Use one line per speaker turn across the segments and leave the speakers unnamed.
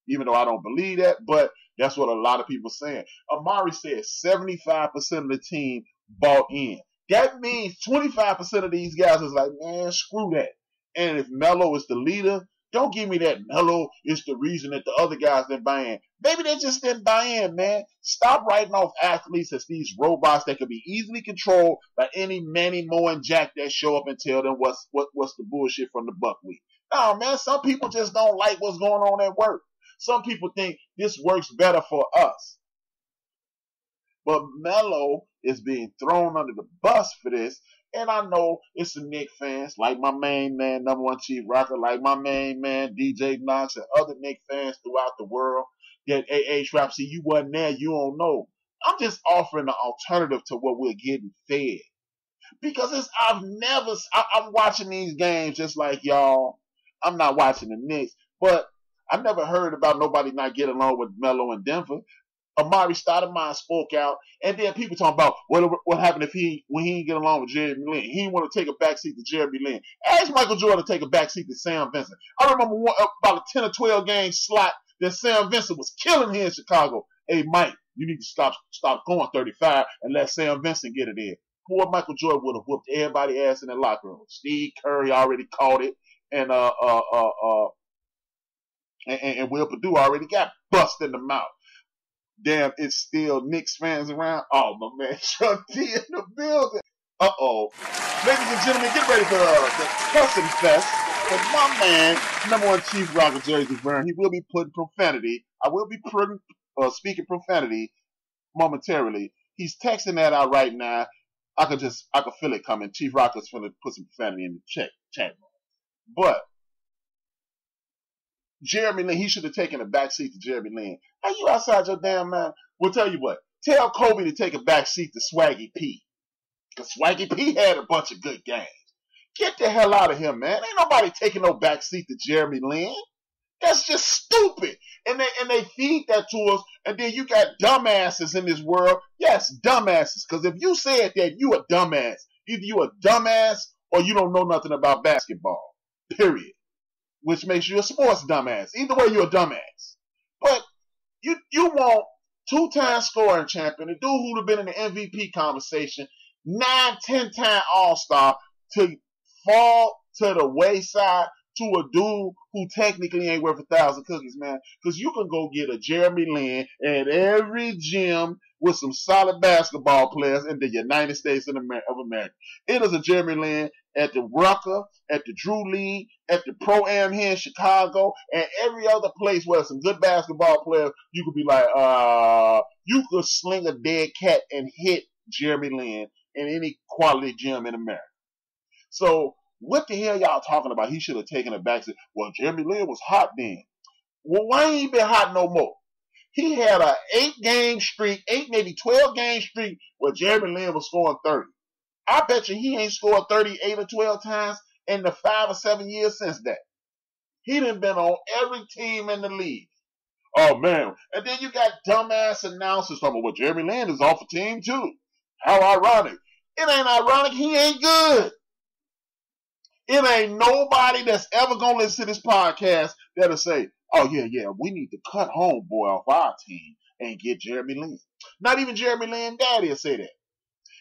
even though I don't believe that, but that's what a lot of people are saying. Amari said 75% of the team bought in. That means 25% of these guys is like, man, screw that. And if Melo is the leader, don't give me that Melo is the reason that the other guys didn't buy in. Maybe they just didn't buy in, man. Stop writing off athletes as these robots that can be easily controlled by any Manny, Mo, and Jack that show up and tell them what's the bullshit from the buckwheat. No, man, some people just don't like what's going on at work. Some people think this works better for us. But Melo is being thrown under the bus for this. And I know it's some Knicks fans, like my main man, number one Chief Rocker, like my main man, DJ Knox, and other Knicks fans throughout the world, that HRap, see, you wasn't there, you don't know. I'm just offering an alternative to what we're getting fed. Because I'm watching these games just like y'all. I'm not watching the Knicks, but I never heard about nobody not getting along with Melo in Denver. Amari Stoudemire spoke out, and then people talking about what happened when he didn't get along with Jeremy Lin. He didn't want to take a backseat to Jeremy Lin. Ask Michael Jordan to take a backseat to Sam Vincent. I remember about a 10 or 12 game slot that Sam Vincent was killing here in Chicago. Hey, Mike, you need to stop going 35 and let Sam Vincent get it in. Poor Michael Jordan would have whooped everybody's ass in the locker room. Steve Curry already caught it, and Will Perdue already got busted in the mouth. Damn, it's still Knicks fans around. Oh, my man, Chuck D in the building. Uh-oh. Ladies and gentlemen, get ready for the cussing fest. But my man, number one Chief Rocker, Jersey Vern, he will be putting profanity. I will be speaking profanity momentarily. He's texting that out right now. I could feel it coming. Chief Rocker's going to put some profanity in the chat room. But Jeremy Lin, he should have taken a backseat to Jeremy Lin. Are you outside your damn mind? Well, tell you what. Tell Kobe to take a backseat to Swaggy P. Because Swaggy P had a bunch of good games. Get the hell out of here, man. Ain't nobody taking no backseat to Jeremy Lin. That's just stupid. And they feed that to us, and then you got dumbasses in this world. Yes, dumbasses. Because if you said that, you a dumbass. Either you a dumbass or you don't know nothing about basketball. Period. Which makes you a sports dumbass. Either way, you're a dumbass. But you want two-time scoring champion, a dude who'd have been in the MVP conversation, 9, 10-time All-Star, to fall to the wayside to a dude who technically ain't worth 1,000 cookies, man. Because you can go get a Jeremy Lin at every gym with some solid basketball players in the United States of America. It is a Jeremy Lin at the Rucker, at the Drew League, at the Pro-Am here in Chicago, and every other place where some good basketball players, you could be like, you could sling a dead cat and hit Jeremy Lin in any quality gym in America. So, what the hell y'all talking about? He should have taken a backseat. Well, Jeremy Lin was hot then. Well, why ain't he been hot no more? He had a 8-game streak, 8, maybe 12-game streak where Jeremy Lin was scoring 30. I bet you he ain't scored 38 or 12 times in the 5 or 7 years since that. He done been on every team in the league. Oh, man. And then you got dumbass announcers talking about, well, Jeremy Lin is off a team too. How ironic. It ain't ironic. He ain't good. It ain't nobody that's ever going to listen to this podcast that'll say, oh, yeah, we need to cut homeboy off our team and get Jeremy Lin. Not even Jeremy Lin daddy will say that.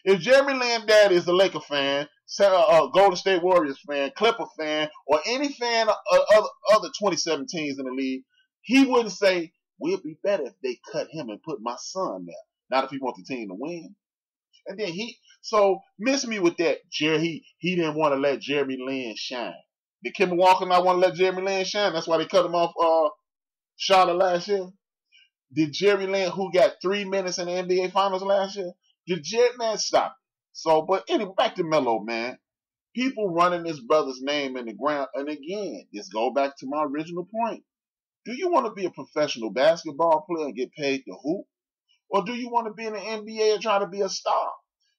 If Jeremy Lin daddy is a Laker fan, Golden State Warriors fan, Clipper fan, or any fan of other 27 teams in the league, he wouldn't say, we'll be better if they cut him and put my son there. Not if he wants the team to win. And then so miss me with that, Jerry. He didn't want to let Jeremy Lin shine. Did Kemba Walker not want to let Jeremy Lin shine? That's why they cut him off Charlotte last year. Did Jeremy Lin, who got 3 minutes in the NBA Finals last year, did Jeremy Lin stop? So, but anyway, back to Melo, man. People running this brother's name in the ground. And again, this go back to my original point. Do you want to be a professional basketball player and get paid to hoop? Or do you want to be in the NBA and try to be a star?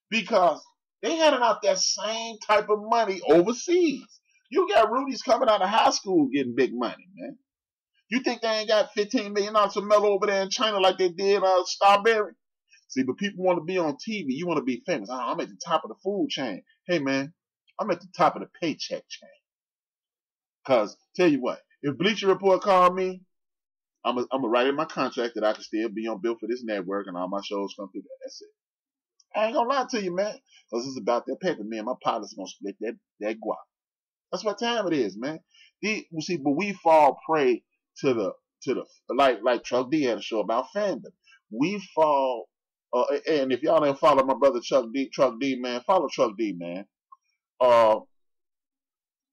Because they handing out that same type of money overseas. You got Rudies coming out of high school getting big money, man. You think they ain't got $15 million to Melo over there in China like they did Starberry? See, but people want to be on TV. You want to be famous. Oh, I'm at the top of the food chain. Hey, man, I'm at the top of the paycheck chain. Because, tell you what, if Bleacher Report called me, I'm gonna write in my contract that I can still be on bill for this network and all my shows come through that. That's it. I ain't gonna lie to you, man. Cause it's about that paper, man. My pilots gonna split that guap. That's what time it is, man. But we fall prey to the like Chuck D had a show about fandom. We fall, and if y'all didn't follow my brother Truck D, man, follow Truck D, man.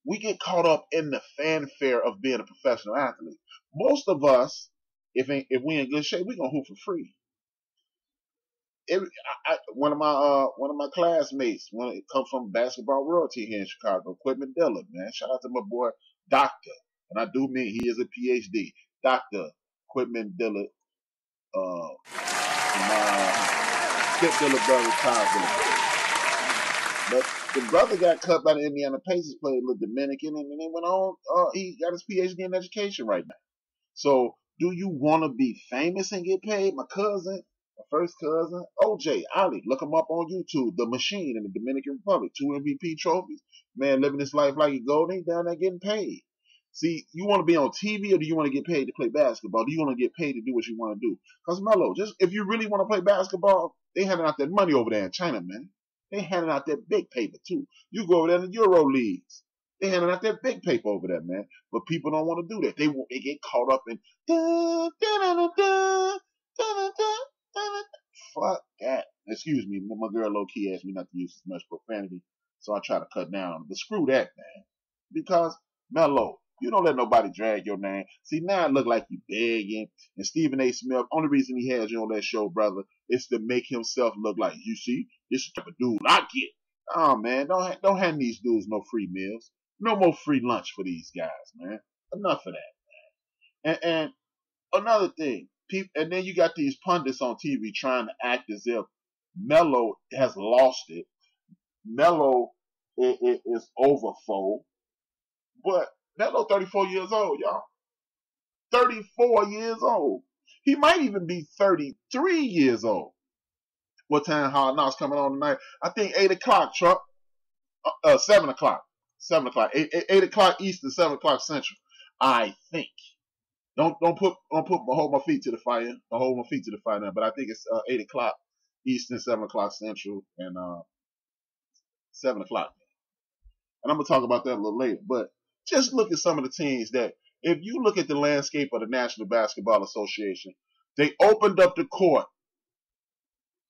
We get caught up in the fanfare of being a professional athlete. Most of us, if we in good shape, we gonna hoop for free. One of my classmates, when it comes from basketball royalty here in Chicago, Equipment Dillard, man. Shout out to my boy Doctor, and I do mean he is a PhD, Doctor Equipment Dillard, my Skip Dillard brother, Kyle. But the brother got cut by the Indiana Pacers, played with Dominican, and then went on. He got his PhD in education right now. So, do you want to be famous and get paid? My cousin, my first cousin, OJ Ali, look him up on YouTube. The Machine in the Dominican Republic, 2 MVP trophies. Man, living his life like a golden, he down there getting paid. See, you want to be on TV or do you want to get paid to play basketball? Do you want to get paid to do what you want to do? Because Melo, just if you really want to play basketball, they handing out that money over there in China, man. They handing out that big paper too. You go over there in the Euro leagues. They handing out that big paper over there, man. But people don't want to do that. They get caught up in fuck that. Excuse me, my girl low key asked me not to use as much profanity, so I try to cut down. But screw that, man. Because Melo, you don't let nobody drag your name. See, now it look like you begging. And Stephen A. Smith, only reason he has you on that show, brother, is to make himself look like, you see, this is the type of dude I get. Oh, man, don't hand these dudes no free meals. No more free lunch for these guys, man. Enough of that, man. And another thing, and then you got these pundits on TV trying to act as if Melo has lost it. Melo is overfold. But Melo 34 years old, y'all. 34 years old. He might even be 33 years old. What time Hard Knocks coming on tonight? I think 8 o'clock, Truck. 7 o'clock. 7 o'clock. 8 o'clock Eastern, 7 o'clock Central. I think. Don't hold my feet to the fire. Don't hold my feet to the fire now. But I think it's 8 o'clock Eastern, 7 o'clock Central, and 7 o'clock. And I'm going to talk about that a little later. But just look at some of the teams that, if you look at the landscape of the National Basketball Association, they opened up the court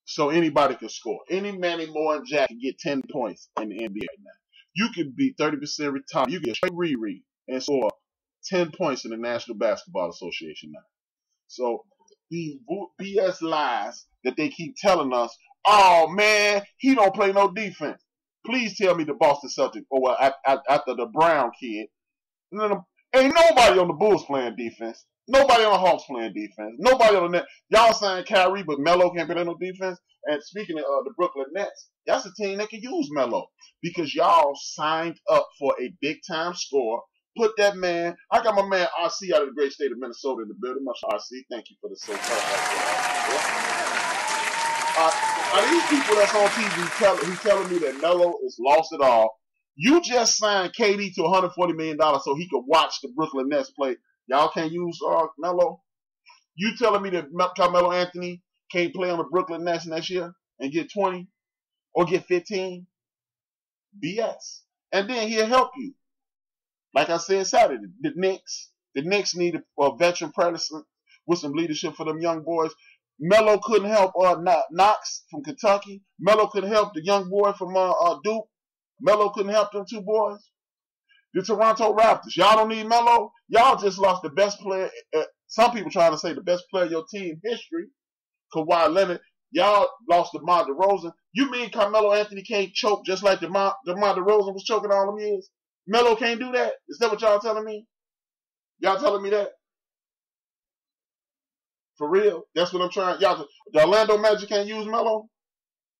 so anybody could score. Any Manny Moore and Jack can get 10 points in the NBA right now. You could be 30% retired. You can get straight reread and score 10 points in the National Basketball Association now. So these BS lies that they keep telling us, oh man, he don't play no defense. Please tell me the Boston Celtics, or after the Brown kid, ain't nobody on the Bulls playing defense. Nobody on the Hawks playing defense. Nobody on the Nets. Y'all signed Kyrie, but Melo can't play no defense. And speaking of the Brooklyn Nets, that's a team that can use Melo because y'all signed up for a big-time scorer. Put that man. I got my man RC out of the great state of Minnesota in the building. Much RC, thank you for the so-called. Are these people that's on TV telling me that Melo is lost it all? You just signed KD to $140 million so he could watch the Brooklyn Nets play. Y'all can't use Melo? You telling me that Carmelo Anthony can't play on the Brooklyn Nets next year and get 20 or get 15? BS. And then he'll help you. Like I said Saturday, the Knicks need a veteran presence with some leadership for them young boys. Melo couldn't help Knox from Kentucky. Melo couldn't help the young boy from Duke. Melo couldn't help them two boys. The Toronto Raptors, y'all don't need Melo. Y'all just lost the best player. Some people trying to say the best player in your team history, Kawhi Leonard. Y'all lost DeMar DeRozan. You mean Carmelo Anthony can't choke just like DeMar DeRozan was choking all them years? Melo can't do that? Is that what y'all telling me? Y'all telling me that? For real? That's what I'm trying. Y'all, the Orlando Magic can't use Melo?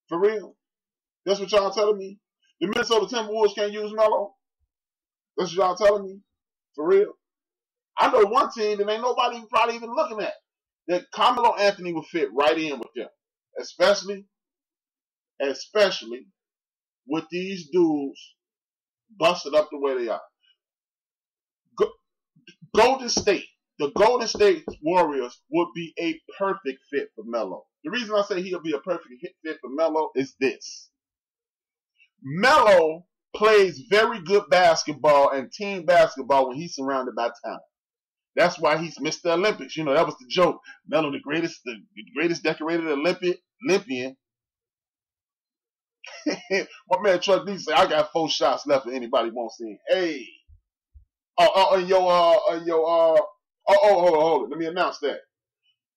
For real? That's what y'all telling me? The Minnesota Timberwolves can't use Melo? That's what y'all telling me? For real? I know one team that ain't nobody probably even looking at. That Carmelo Anthony would fit right in with them. Especially with these dudes busted up the way they are. Golden State, the Golden State Warriors would be a perfect fit for Melo. The reason I say he'll be a perfect fit for Melo is this. Melo plays very good basketball and team basketball when he's surrounded by talent. That's why he's Mr. Olympics. You know, that was the joke. Melo, the greatest decorated Olympian. My man Chuck D said, I got 4 shots left if anybody wants to see. Hey. Hold it. Let me announce that.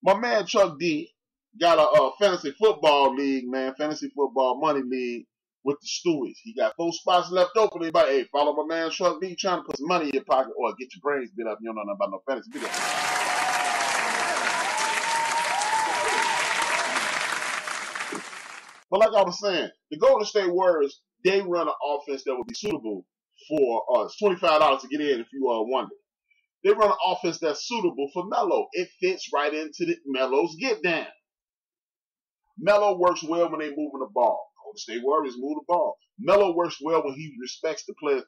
My man Chuck D got a fantasy football league, man. Fantasy football money league with the Stewies. He got 4 spots left open. Anybody, hey, follow my man Chuck D trying to put some money in your pocket or get your brains bit up. You don't know nothing about no fantasy. Be there. But like I was saying, the Golden State Warriors, they run an offense that would be suitable for it's $25 to get in if you wonder. They run an offense that's suitable for Melo. It fits right into Melo's get down. Melo works well when they moving the ball. Golden State Warriors move the ball. Melo works well when he respects the player.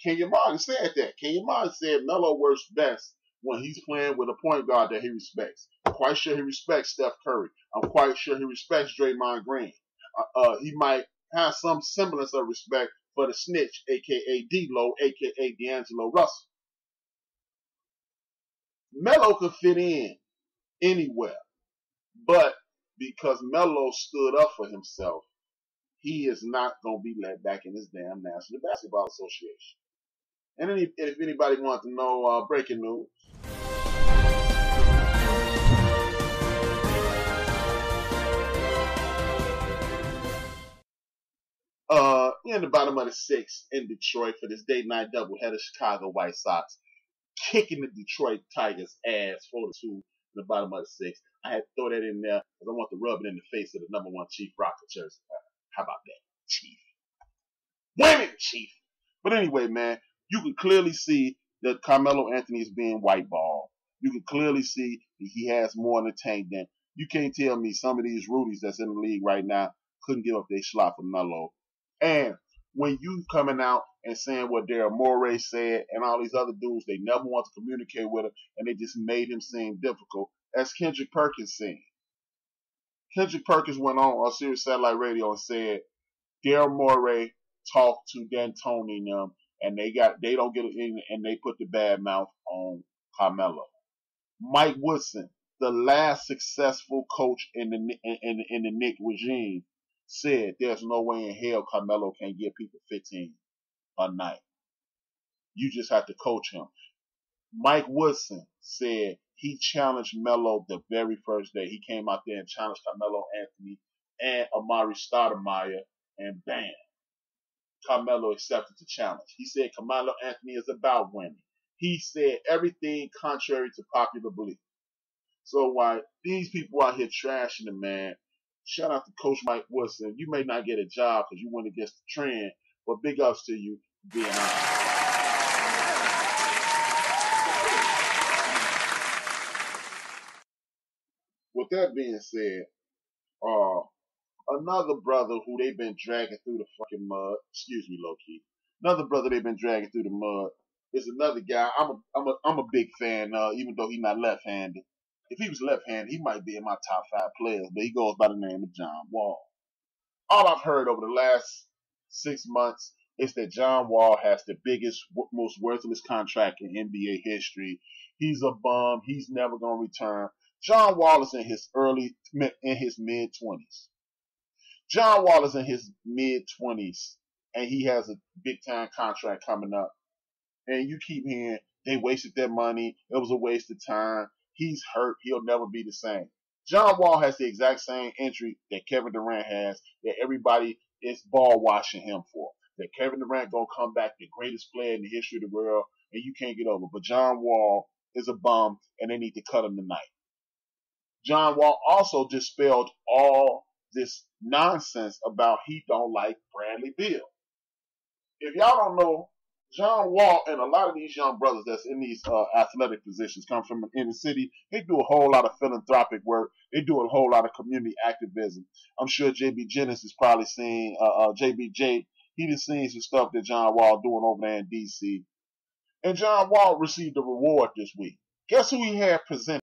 Kenya Martin said that. Kenya Martin said Melo works best when he's playing with a point guard that he respects. I'm quite sure he respects Steph Curry. I'm quite sure he respects Draymond Green. He might have some semblance of respect for the snitch, a.k.a. D-Lo, a.k.a. D'Angelo Russell. Melo could fit in anywhere, but because Melo stood up for himself, he is not going to be let back in this damn National Basketball Association. And if anybody wants to know breaking news, in the bottom of the 6th in Detroit for this date-night doubleheader, Chicago White Sox kicking the Detroit Tigers' ass 4-2 in the bottom of the 6th. I had to throw that in there because I want to rub it in the face of the number 1 Chief Rocker jersey. How about that, Chief? Women, Chief. But anyway, man, you can clearly see that Carmelo Anthony is being whiteballed. You can clearly see that he has more in the tank than. You can't tell me some of these Rudies that's in the league right now couldn't give up their slot for Melo. And when you coming out and saying what Daryl Morey said and all these other dudes, they never want to communicate with him and they just made him seem difficult. As Kendrick Perkins said. Kendrick Perkins went on Sirius Satellite Radio and said Daryl Morey talked to D'Antoni and them and they don't get it in and they put the bad mouth on Carmelo. Mike Woodson, the last successful coach in the Knick regime, said there's no way in hell Carmelo can get people 15 a night. You just have to coach him. Mike Woodson said he challenged Melo the very first day. He came out there and challenged Carmelo Anthony and Amari Stoudemire, and bam, Carmelo accepted the challenge. He said Carmelo Anthony is about winning. He said everything contrary to popular belief. So while these people out here trashing the man, shout out to Coach Mike Woodson. You may not get a job because you went against the trend, but big ups to you for being honest. With that being said, another brother who they've been dragging through the fucking mud, excuse me, low key. Another brother they've been dragging through the mud is another guy. I'm a big fan, even though he's not left-handed. If he was left-handed, he might be in my top 5 players, but he goes by the name of John Wall. All I've heard over the last 6 months is that John Wall has the biggest, most worthless contract in NBA history. He's a bum. He's never going to return. John Wall is in his mid-20s. John Wall is in his mid-20s, and he has a big-time contract coming up. And you keep hearing, they wasted their money. It was a waste of time. He's hurt. He'll never be the same. John Wall has the exact same injury that Kevin Durant has, that everybody is ball washing him for. That Kevin Durant gonna come back the greatest player in the history of the world, and you can't get over. But John Wall is a bum, and they need to cut him tonight. John Wall also dispelled all this nonsense about he don't like Bradley Beal. If y'all don't know, John Wall and a lot of these young brothers that's in these athletic positions come from the inner city. They do a whole lot of philanthropic work. They do a whole lot of community activism. I'm sure JB Jennings has probably seen, JBJ, he just seen some stuff that John Wall doing over there in D.C. And John Wall received a reward this week. Guess who he had presented?